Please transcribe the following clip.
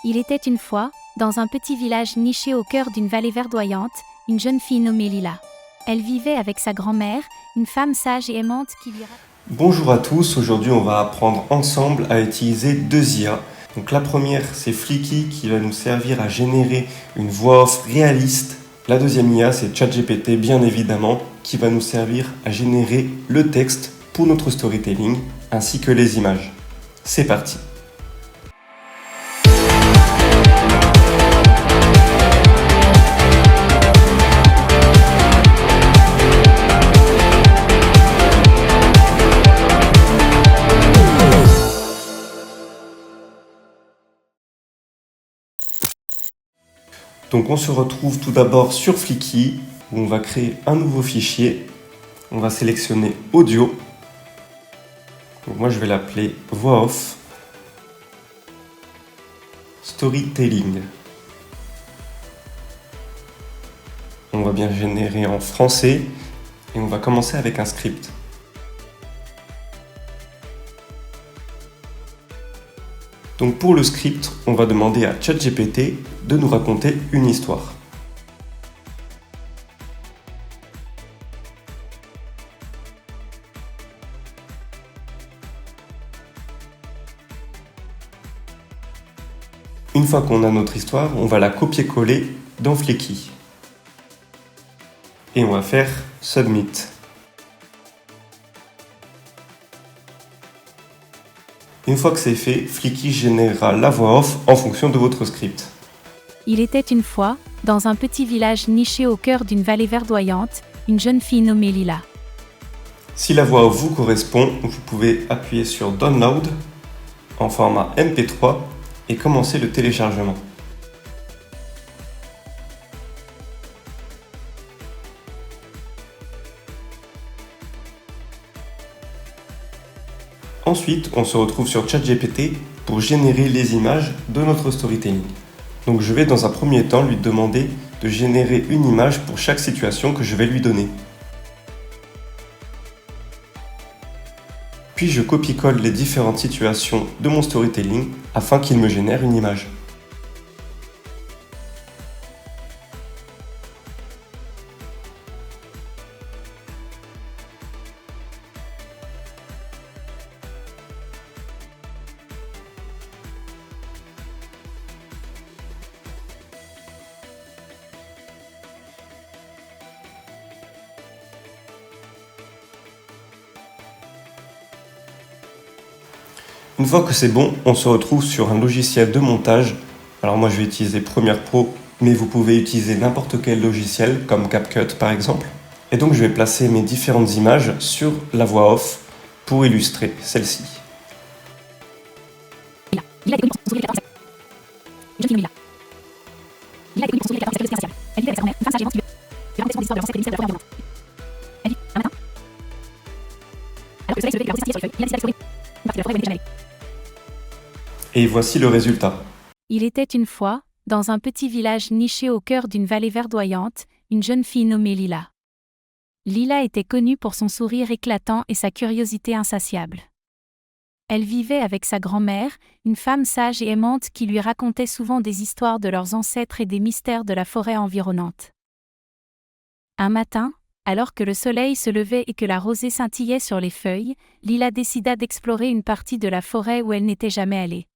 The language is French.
Il était une fois, dans un petit village niché au cœur d'une vallée verdoyante, une jeune fille nommée Lila. Elle vivait avec sa grand-mère, une femme sage et aimante qui lui racontait... Bonjour à tous, aujourd'hui on va apprendre ensemble à utiliser deux IA. Donc la première c'est Flicky qui va nous servir à générer une voix off réaliste. La deuxième IA c'est ChatGPT bien évidemment qui va nous servir à générer le texte pour notre storytelling ainsi que les images. C'est parti. Donc on se retrouve tout d'abord sur Flicky où on va créer un nouveau fichier. On va sélectionner audio. Donc moi je vais l'appeler voix off storytelling. On va bien générer en français et on va commencer avec un script. Donc pour le script, on va demander à ChatGPT de nous raconter une histoire. Une fois qu'on a notre histoire, on va la copier-coller dans Flicky. Et on va faire Submit. Une fois que c'est fait, Flicky générera la voix off en fonction de votre script. Il était une fois, dans un petit village niché au cœur d'une vallée verdoyante, une jeune fille nommée Lila. Si la voix off vous correspond, vous pouvez appuyer sur Download en format MP3 et commencer le téléchargement. Ensuite, on se retrouve sur ChatGPT pour générer les images de notre storytelling. Donc je vais dans un premier temps lui demander de générer une image pour chaque situation que je vais lui donner. Puis je copie-colle les différentes situations de mon storytelling afin qu'il me génère une image. Une fois que c'est bon, on se retrouve sur un logiciel de montage. Alors moi je vais utiliser Premiere Pro, mais vous pouvez utiliser n'importe quel logiciel, comme CapCut par exemple. Et donc je vais placer mes différentes images sur la voix off pour illustrer celle-ci. Et voici le résultat. Il était une fois, dans un petit village niché au cœur d'une vallée verdoyante, une jeune fille nommée Lila. Lila était connue pour son sourire éclatant et sa curiosité insatiable. Elle vivait avec sa grand-mère, une femme sage et aimante qui lui racontait souvent des histoires de leurs ancêtres et des mystères de la forêt environnante. Un matin, alors que le soleil se levait et que la rosée scintillait sur les feuilles, Lila décida d'explorer une partie de la forêt où elle n'était jamais allée.